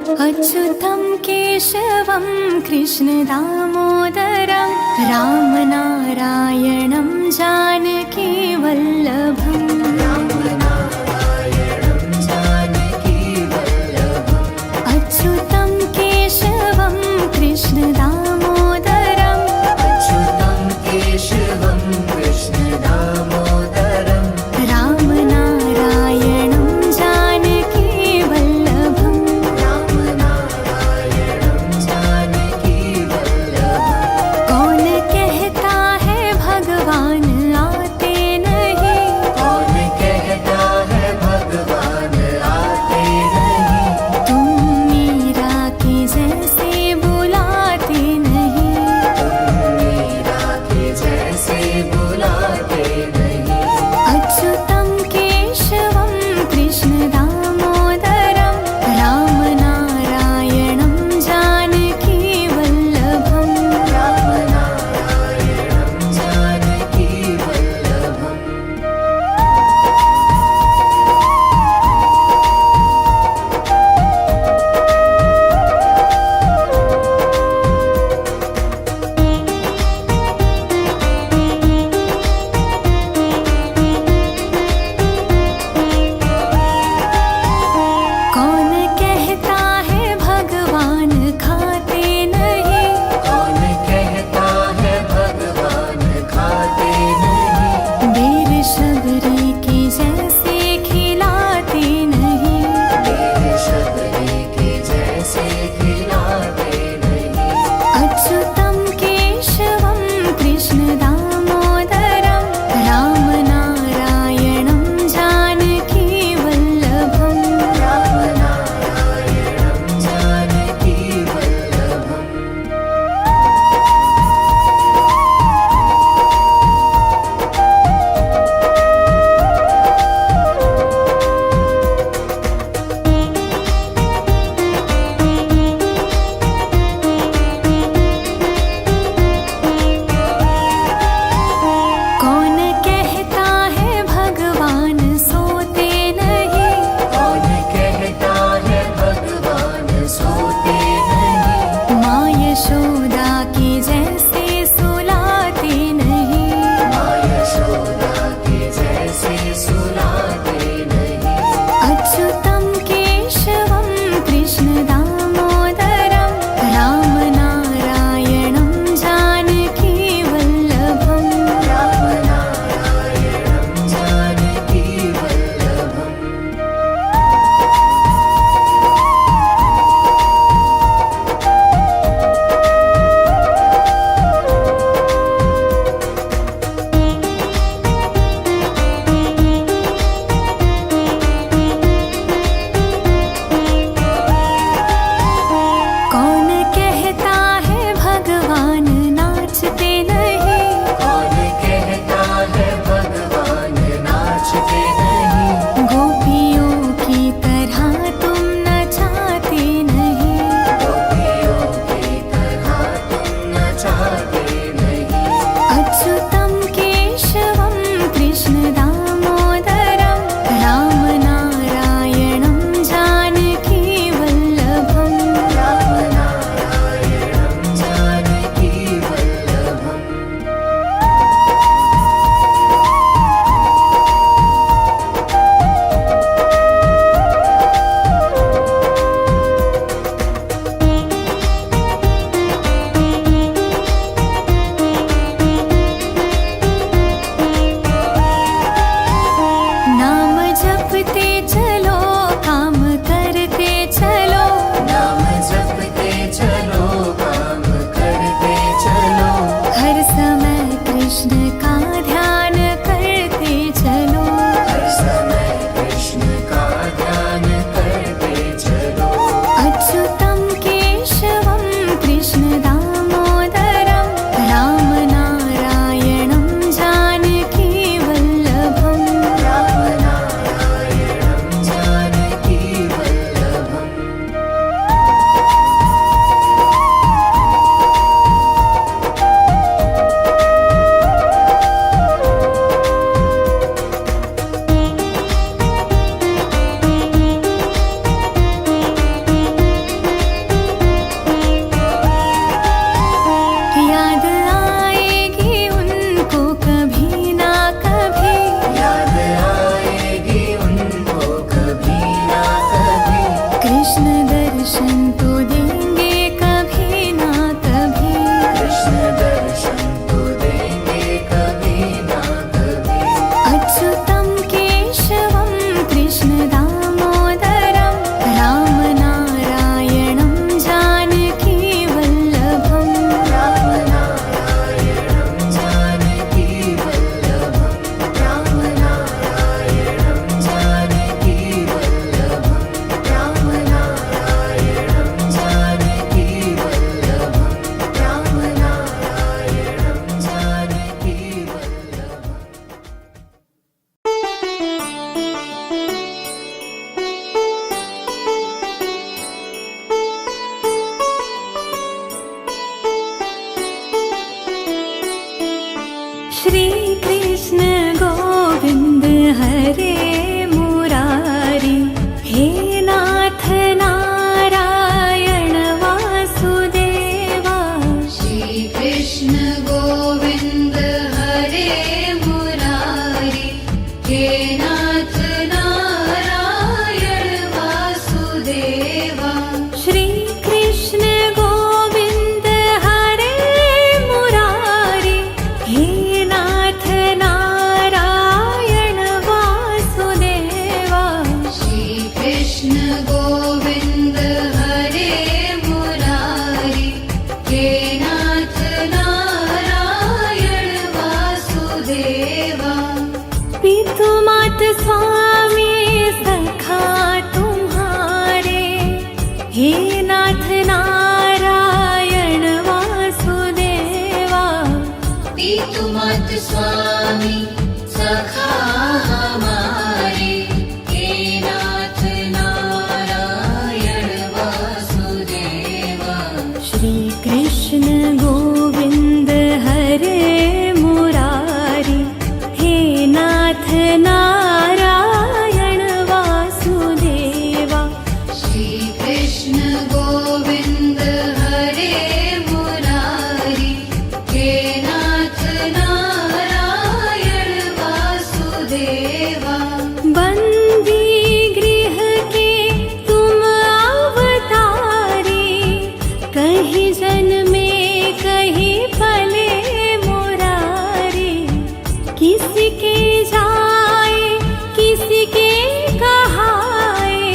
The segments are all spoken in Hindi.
अच्युतं केशवं कृष्णदामोदरं रामनारायणं जानकीवल्लभम् अच्युतं केशवं कृष्णदामोदरं रामनारायणं जानकीवल्लभम् कौन कहता है भगवान आते नहीं तुम मीरा की जैसे बुलाते नहीं अच्युतं केशवं कृष्णदामोदरं रामनारायणं जानकीवल्लभम् कौन कहता है भगवान खाते नहीं बेर शबरी की जैसे खिलाते नहीं अच्युतं केशवं कृष्णदामोदरं रामनारायणं जानकीवल्लभम् कौन कहता है भगवान सोते नहीं माँ यशोदा की जैसे सुलाते नहीं अच्युतं केशवं कृष्णदामोदरं रामनारायणं जानकीवल्लभम् हे नाथ नारायण वासुदेवा। पितुमात स्वामी सखा हमारे, हे नाथ नारायण वासुदेवा। श्री कृष्ण गोविंद हरे मुरारी, हे नाथ नारायण वासुदेवा। श्री कृष्ण गोविंद हरे मुरारी, हे नाथ नारायण वासुदेवा। बंदी गृह के तुम अवतारी, कहीं जन्मे कहीं पले मुरारी। किसी के जाए किसी के कहाए,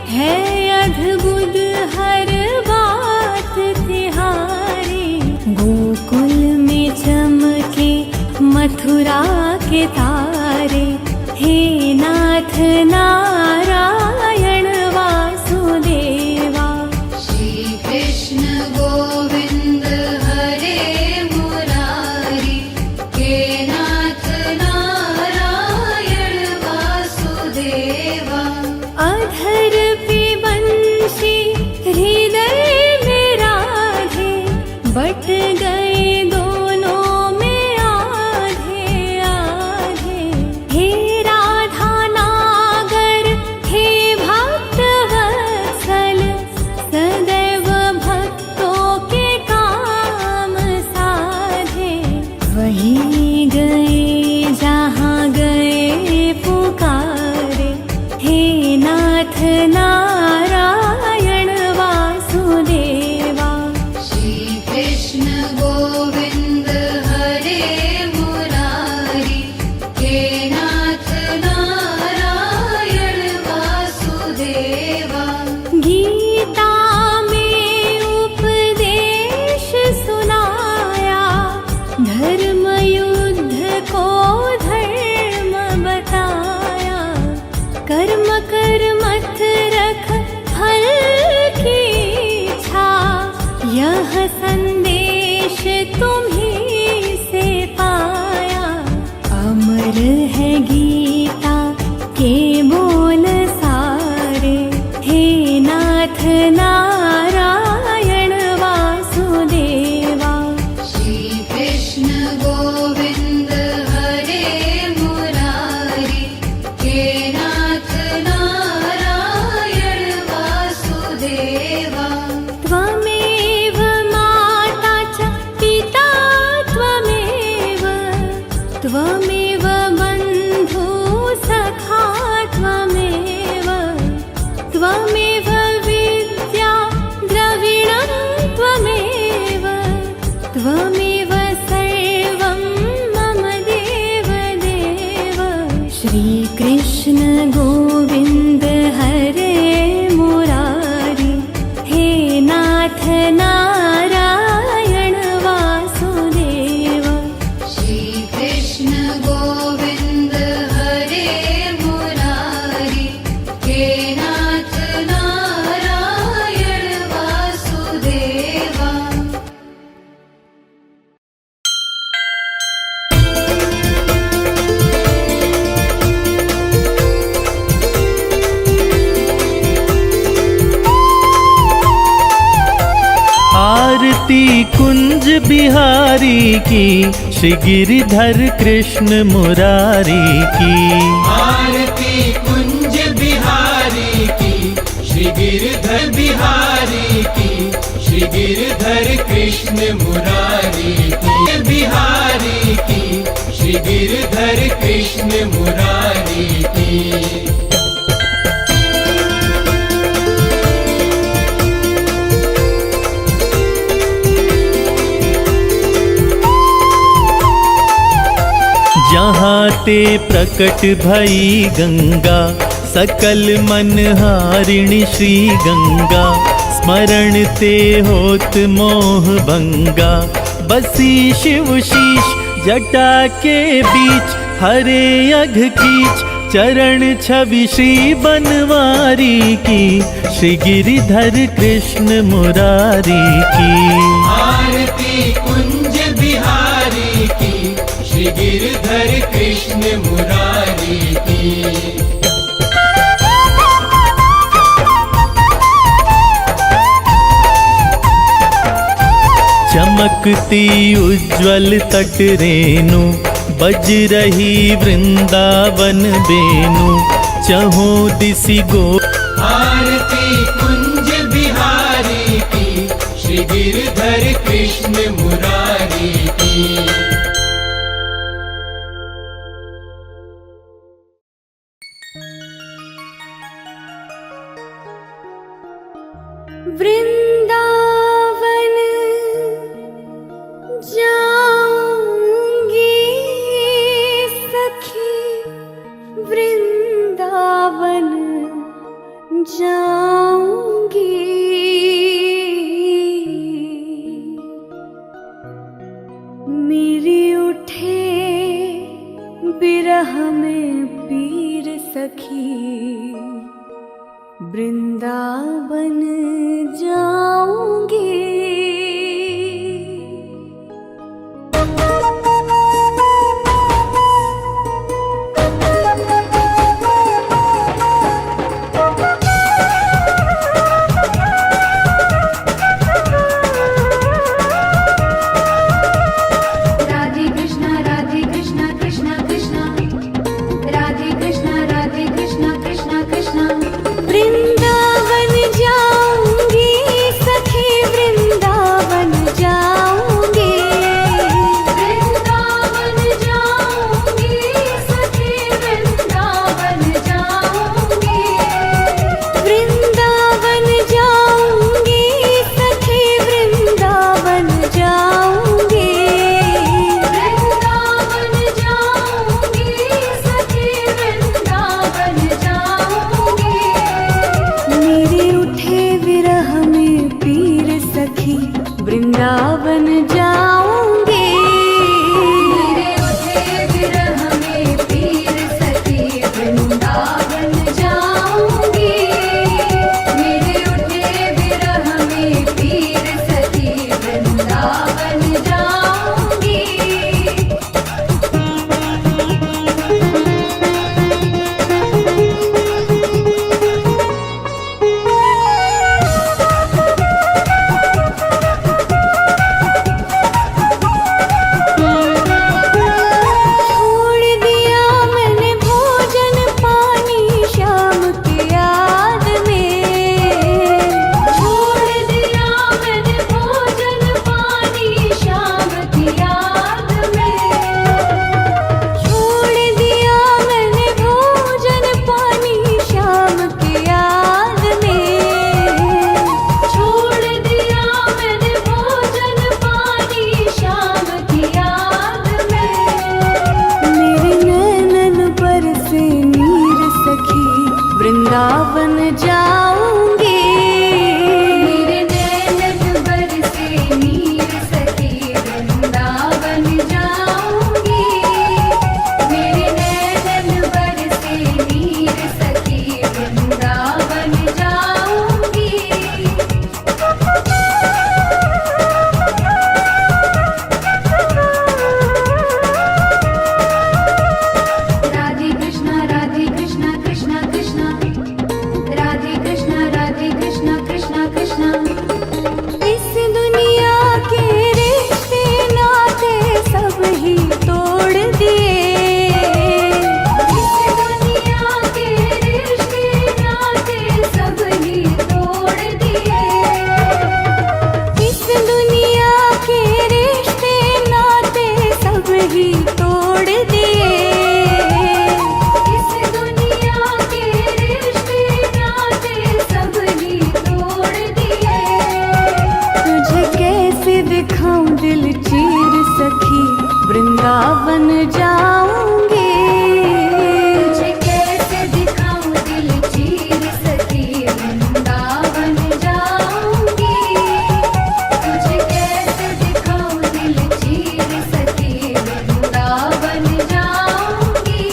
है अद्भुत हर बात तिहारी। गोकुल में चमके मथुरा के तारे, हे नाथ नारायण वासुदेवा। श्री कृष्ण गोविंद हरे मुरारी, हे नाथ नारायण वासुदेवा। अधर पे बंशी हृदय में राधे, बट गए दोनों में आधे आधे। हे राधा नागर हे भक्त वत्सल, सदैव भक्तों के काम साधे। वहीं गए जहाँ गए पुकारे, हे नाथ नारायण वासुदेवा। श्री कृष्ण गोविंद हरे मुरारी, हे नाथ नारायण वासुदेवा। गीता में उपदेश सुनाया, धर्म युद्ध को धर्म बताया। कर्म कर मत रख फल की इच्छा, यह संदेश तुम्हीं से पाया। अमर है गीता के बोल सारे, हे नाथ नारायण वासुदेवा। श्री कृष्ण गोविंद हरे मुरारी, हे नाथ नारायण वासुदेवा। त्वमेव माता च पिता त्वमेव, त्वमेव बन्धु सखा त्वमेव। त्वमेव विद्या द्रविणं त्वमेव, त्वमेव सर्वं मम देव देव। श्री कृष्ण गोविंद हरे मुरारी, हे नाथ नारायण वासुदेवा। श्री कृष्ण गोविंद हरे मुरारी, हे नाथ नारायण वासुदेवा। आरती कुंज बिहारी की, श्री गिरिधर कृष्ण मुरारी की। आरती कुंज बिहारी की, श्री गिरधर बिहारी की, श्री गिरधर कृष्ण मुरारी की। बिहारी की, श्री गिरधर कृष्ण मुरारी की। जहाँ ते प्रकट भई गंगा, सकल मनहारिणी श्री गंगा। स्मरण ते होत मोह भंगा, बसी शिव शीश जटा के बीच। हरे अघ कीच चरण छवि श्री बनवारी की, श्री गिरिधर कृष्ण मुरारी की। आरती कुंज बिहारी की, श्री गिरधर कृष्ण मुरारी की। चमकती उज्ज्वल तट रेणु, बज रही वृंदावन बेनु, चहों दिसि गो। आरती कुंज बिहारी की, श्री गिरधर कृष्ण मुरारी की। वृंदावन जाऊंगी सखी, वृंदावन जाऊंगी। मेरी उठे बिरह में पीर सखी, वृंदावन जाऊंगी। राधे कृष्णा कृष्णा कृष्णा, राधे कृष्णा कृष्णा कृष्णा। वृंदावन जाऊंगी सखी, वृंदावन जाऊंगी। वृंदावन जाऊंगी सखी, वृंदावन जाऊंगी। वृंदावन जाऊंगी सखी, वृंदावन जाऊंगी। वृंदावन जाऊंगी सखी, वृंदावन जाऊंगी। मेरे उठे विरह में पीर सखी, वृंदावन जाऊंगी। मेरे उठे विरह में पीर सखी, वृंदावन जाऊंगी। मेरे उठे विरह में पीर सखी, वृंदावन जाऊंगी। छोड़ दिया मैंने भोजन पानी शाम की याद में। छोड़ दिया मैंने भोजन पानी शाम की याद में। छोड़ दिया मैंने भोजन पानी शाम की याद में। छोड़ दिया मैंने भोजन पानी शाम की याद में। मेरे नैनन पर से नीर सखी, वृंदावन जाऊंगी। मेरे नैनन बरसे नीर सखी, वृंदावन जाऊंगी। मेरे नैनन बरसे नीर सखी, वृंदावन जाऊंगी। राधे कृष्णा कृष्णा कृष्णा, राधे कृष्णा कृष्णा कृष्णा। इस दुनिया के रिश्ते नाते सब ही तोड़ दिए। इस दुनिया के रिश्ते नाते सब ही तोड़ दिए। इस दुनिया के रिश्ते नाते सब ही तोड़ दिए। इस दुनिया के रिश्ते नाते सब ही तोड़ दिए। तुझे कैसे दिखाऊं दिल चीर सखी, वृंदावन जाऊंगी। तुझे कैसे दिखाऊं दिल चीर सखी, वृंदावन जाऊंगी। तुझे कैसे दिखाऊं दिल चीर सखी, वृंदावन जाऊंगी।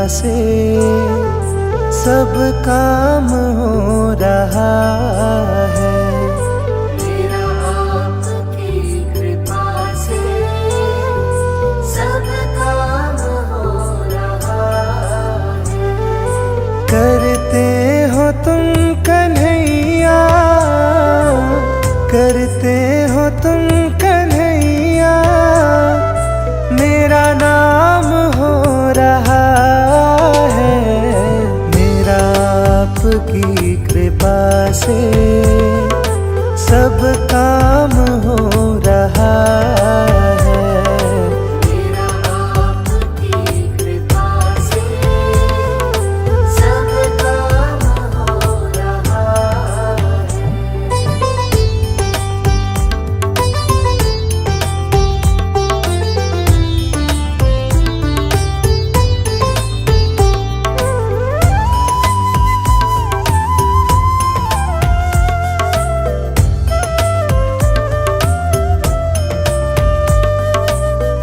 से सब काम हो रहा है। मेरा आपकी कृपा से सब काम हो रहा है। करते हो तुम कन्हैया, करते हो तुम कन्हैया, मेरा नाम हो रहा है। मेरा आपकी कृपा से सब काम हो रहा है। मेरा आपकी कृपा से सब काम हो रहा है।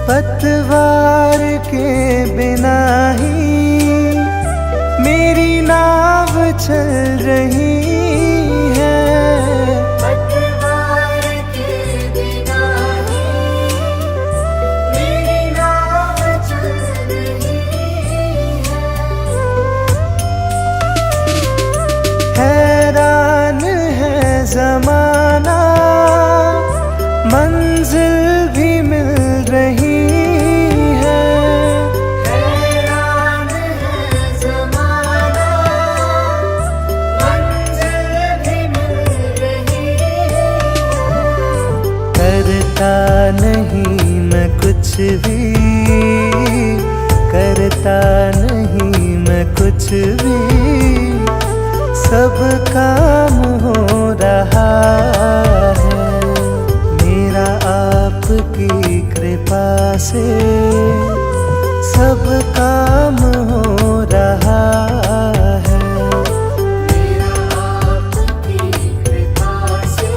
पतवार के बिना ही मेरी नाव चल रही है। पतवार के बिना ही मेरी नाव चल रही है। हैरान है जमाना, मंजिल भी मिल रही है। हैरान है ज़माना, मंजिल भी मिल रही है। करता नहीं मैं कुछ भी, करता नहीं मैं कुछ भी, सब काम हो रहा है। मेरा आपकी कृपा से सब काम हो रहा है। मेरा आपकी कृपा से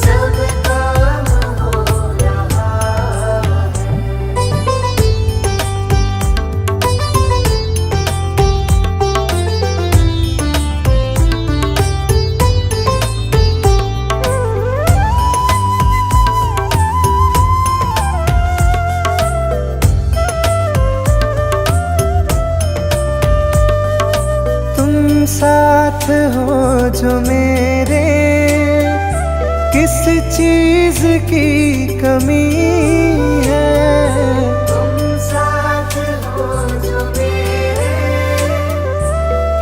सब काम हो रहा है। तुम साथ हो जो मेरे, किस चीज की कमी है। तुम साथ हो जो मेरे,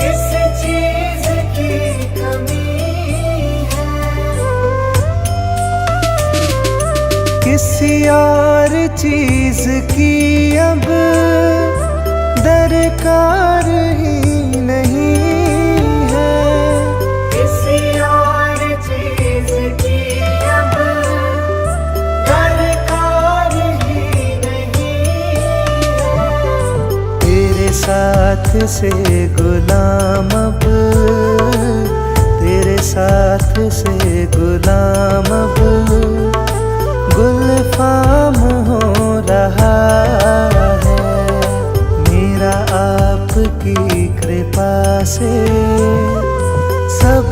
किस चीज़ की कमी है। किसी और चीज की अब दरकार ही नहीं है। किसी और चीज़ की अब दरकार ही नहीं है। तेरे साथ से गुलाम अब, तेरे साथ से गुलाम अब गुलफाम हो रहा है। मेरा आपकी कृपा से सब